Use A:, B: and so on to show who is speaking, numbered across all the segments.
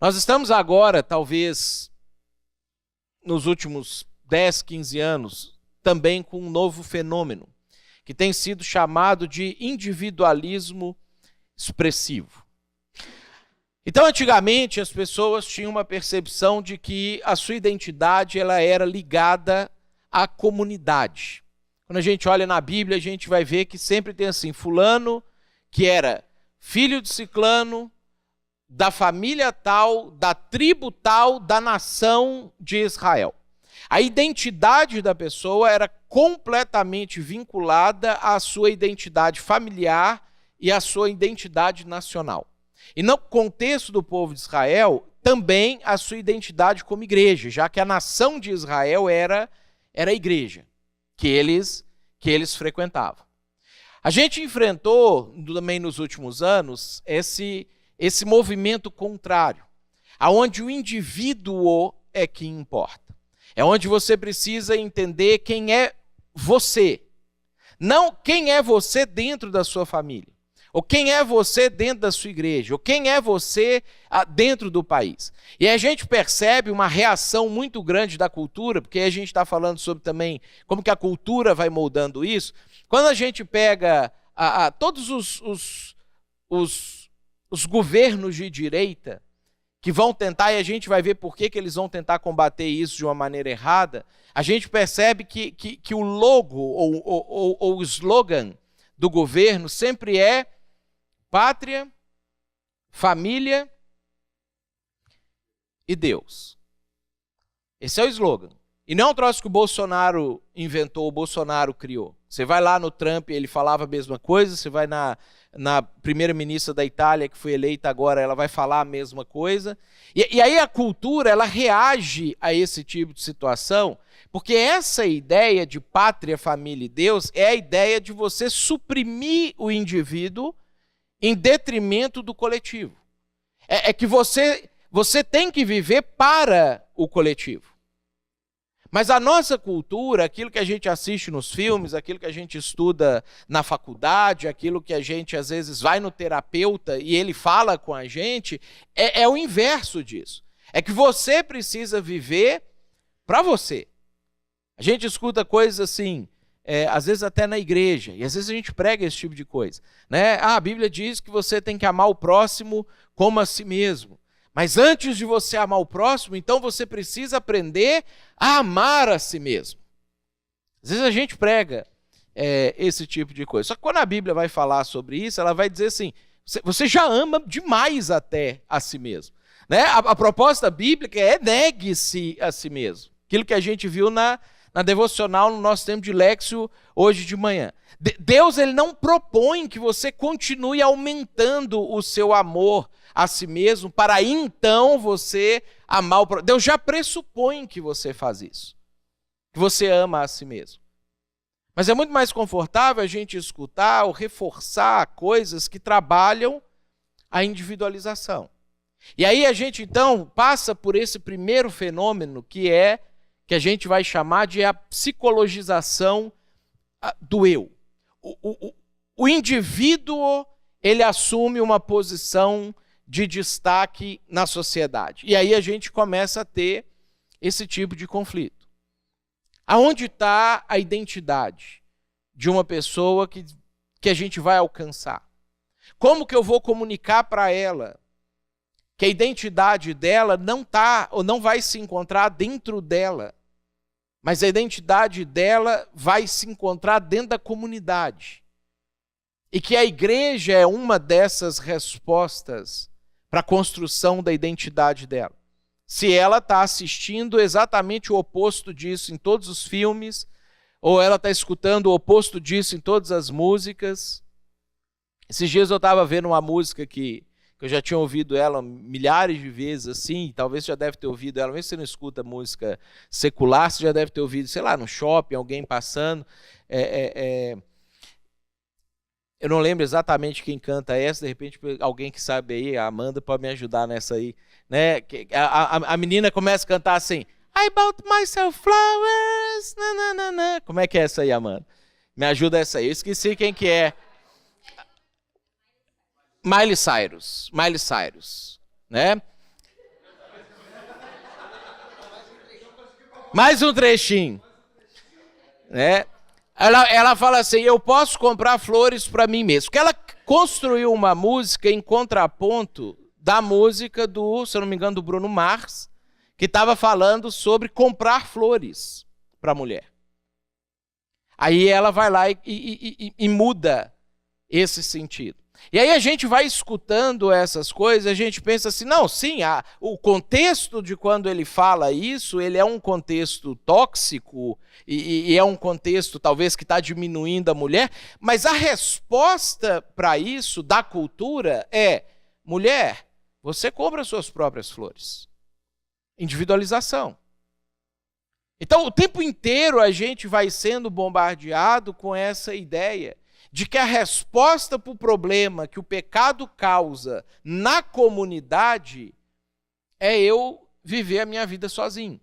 A: Nós estamos agora, talvez, nos últimos 10, 15 anos, também com um novo fenômeno, que tem sido chamado de individualismo expressivo. Então, antigamente, as pessoas tinham uma percepção de que a sua identidade ela era ligada à comunidade. Quando a gente olha na Bíblia, a gente vai ver que sempre tem assim, fulano que era filho de ciclano, da família tal, da tribo tal, da nação de Israel. A identidade da pessoa era completamente vinculada à sua identidade familiar e à sua identidade nacional. E no contexto do povo de Israel, também a sua identidade como igreja, já que a nação de Israel era a igreja que eles frequentavam. A gente enfrentou também nos últimos anos esse movimento contrário, aonde o indivíduo é que importa. É onde você precisa entender quem é você, não quem é você dentro da sua família, ou quem é você dentro da sua igreja, ou quem é você dentro do país. E a gente percebe uma reação muito grande da cultura, porque a gente está falando sobre também como que a cultura vai moldando isso. Quando a gente pega todos os governos de direita que vão tentar, e a gente vai ver por que eles vão tentar combater isso de uma maneira errada, a gente percebe que o logo ou o slogan do governo sempre é pátria, família e Deus. Esse é o slogan. E não é um troço que o Bolsonaro inventou, o Bolsonaro criou. Você vai lá no Trump, ele falava a mesma coisa, você vai na primeira-ministra da Itália, que foi eleita agora, ela vai falar a mesma coisa. E aí a cultura, ela reage a esse tipo de situação, porque essa ideia de pátria, família e Deus é a ideia de você suprimir o indivíduo em detrimento do coletivo. É que você tem que viver para o coletivo. Mas a nossa cultura, aquilo que a gente assiste nos filmes, aquilo que a gente estuda na faculdade, aquilo que a gente às vezes vai no terapeuta e ele fala com a gente, é o inverso disso. É que você precisa viver para você. A gente escuta coisas assim, às vezes até na igreja, e às vezes a gente prega esse tipo de coisa, né? A Bíblia diz que você tem que amar o próximo como a si mesmo. Mas antes de você amar o próximo, então você precisa aprender a amar a si mesmo. Às vezes a gente prega esse tipo de coisa. Só que quando a Bíblia vai falar sobre isso, ela vai dizer assim, você já ama demais até a si mesmo. Né? A proposta bíblica é negue-se a si mesmo. Aquilo que a gente viu na devocional no nosso tempo de Léxio hoje de manhã. Deus ele não propõe que você continue aumentando o seu amor a si mesmo, para aí então você amar o próximo. Deus já pressupõe que você faz isso, que você ama a si mesmo. Mas é muito mais confortável a gente escutar ou reforçar coisas que trabalham a individualização. E aí a gente então passa por esse primeiro fenômeno que a gente vai chamar de a psicologização do eu. O indivíduo ele assume uma posição de destaque na sociedade. E aí a gente começa a ter esse tipo de conflito. Aonde está a identidade de uma pessoa que a gente vai alcançar? Como que eu vou comunicar para ela que a identidade dela não está ou não vai se encontrar dentro dela, mas a identidade dela vai se encontrar dentro da comunidade? E que a igreja é uma dessas respostas para a construção da identidade dela. Se ela está assistindo exatamente o oposto disso em todos os filmes, ou ela está escutando o oposto disso em todas as músicas. Esses dias eu estava vendo uma música que eu já tinha ouvido ela milhares de vezes, assim, talvez você já deve ter ouvido ela, mesmo se você não escuta música secular, você já deve ter ouvido, sei lá, no shopping, alguém passando. Eu não lembro exatamente quem canta essa, de repente alguém que sabe aí, a Amanda pode me ajudar nessa aí, né? A menina começa a cantar assim, I bought myself flowers, na, na, na, na. Como é que é essa aí, Amanda? Me ajuda essa aí, eu esqueci quem que é. Miley Cyrus, né? Mais um trechinho. Né? Ela fala assim, eu posso comprar flores para mim mesmo. Porque ela construiu uma música em contraponto da música do, se eu não me engano, do Bruno Mars, que estava falando sobre comprar flores para a mulher. Aí ela vai lá e muda esse sentido. E aí a gente vai escutando essas coisas, a gente pensa assim, não, sim, o contexto de quando ele fala isso, ele é um contexto tóxico e é um contexto talvez que está diminuindo a mulher, mas a resposta para isso da cultura é, mulher, você compra suas próprias flores. Individualização. Então, o tempo inteiro a gente vai sendo bombardeado com essa ideia de que a resposta para o problema que o pecado causa na comunidade é eu viver a minha vida sozinho.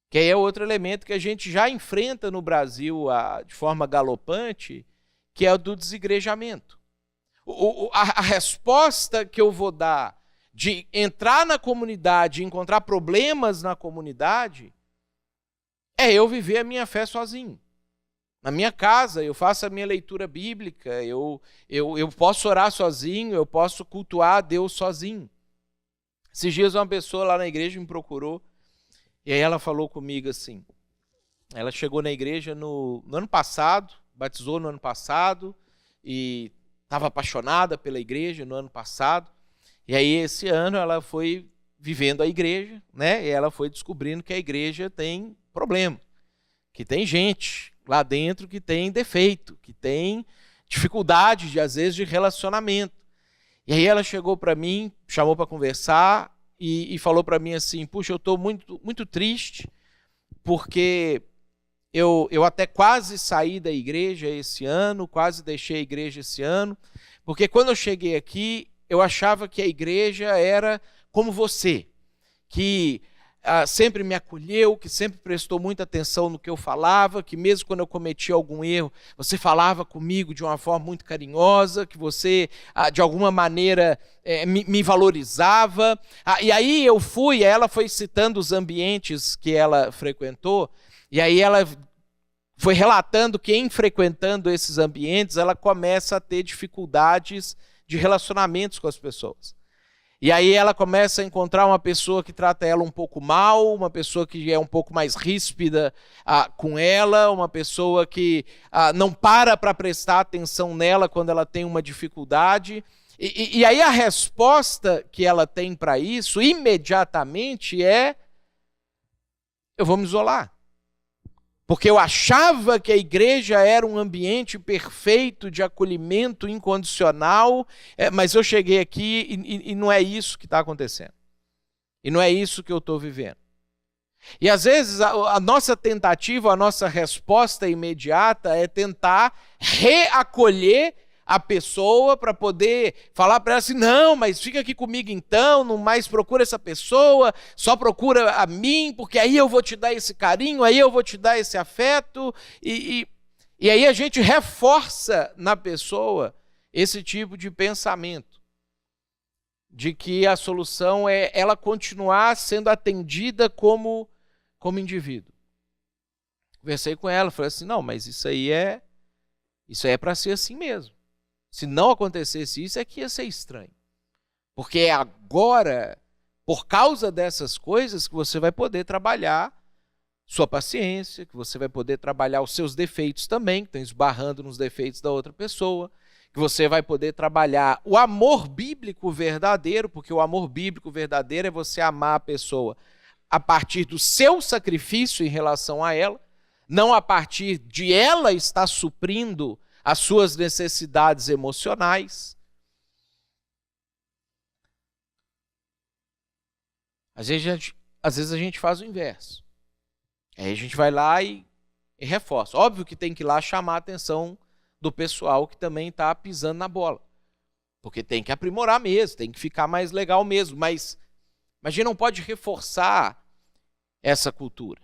A: Que aí é outro elemento que a gente já enfrenta no Brasil de forma galopante, que é o do desigrejamento. A resposta que eu vou dar de entrar na comunidade, encontrar problemas na comunidade, é eu viver a minha fé sozinho. Na minha casa, eu faço a minha leitura bíblica, eu posso orar sozinho, eu posso cultuar a Deus sozinho. Esses dias uma pessoa lá na igreja me procurou, e aí ela falou comigo assim, ela chegou na igreja no ano passado, batizou no ano passado, e estava apaixonada pela igreja no ano passado, e aí esse ano ela foi vivendo a igreja, né? E ela foi descobrindo que a igreja tem problema, que tem gente lá dentro que tem defeito, que tem dificuldade, às vezes, de relacionamento. E aí ela chegou para mim, chamou para conversar e falou para mim assim, puxa, eu estou muito, muito triste, porque eu até quase saí da igreja esse ano, quase deixei a igreja esse ano, porque quando eu cheguei aqui, eu achava que a igreja era como você, que sempre me acolheu, que sempre prestou muita atenção no que eu falava, que mesmo quando eu cometia algum erro, você falava comigo de uma forma muito carinhosa, que você, de alguma maneira, me valorizava. E aí eu fui, ela foi citando os ambientes que ela frequentou, e aí ela foi relatando que em frequentando esses ambientes, ela começa a ter dificuldades de relacionamentos com as pessoas. E aí ela começa a encontrar uma pessoa que trata ela um pouco mal, uma pessoa que é um pouco mais ríspida com ela, uma pessoa que não para prestar atenção nela quando ela tem uma dificuldade. E aí a resposta que ela tem para isso, imediatamente, é: eu vou me isolar. Porque eu achava que a igreja era um ambiente perfeito de acolhimento incondicional, mas eu cheguei aqui e não é isso que está acontecendo. E não é isso que eu estou vivendo. E às vezes a nossa tentativa, a nossa resposta imediata é tentar reacolher a pessoa para poder falar para ela assim, não, mas fica aqui comigo então, não mais procura essa pessoa, só procura a mim, porque aí eu vou te dar esse carinho, aí eu vou te dar esse afeto, e aí a gente reforça na pessoa esse tipo de pensamento, de que a solução é ela continuar sendo atendida como indivíduo. Conversei com ela, falei assim, não, mas isso aí é para ser assim mesmo. Se não acontecesse isso, é que ia ser estranho. Porque é agora, por causa dessas coisas, que você vai poder trabalhar sua paciência, que você vai poder trabalhar os seus defeitos também, que estão esbarrando nos defeitos da outra pessoa, que você vai poder trabalhar o amor bíblico verdadeiro, porque o amor bíblico verdadeiro é você amar a pessoa a partir do seu sacrifício em relação a ela, não a partir de ela estar suprindo as suas necessidades emocionais. Às vezes a gente faz o inverso. Aí a gente vai lá e reforça. Óbvio que tem que ir lá chamar a atenção do pessoal que também está pisando na bola. Porque tem que aprimorar mesmo, tem que ficar mais legal mesmo. Mas a gente não pode reforçar essa cultura.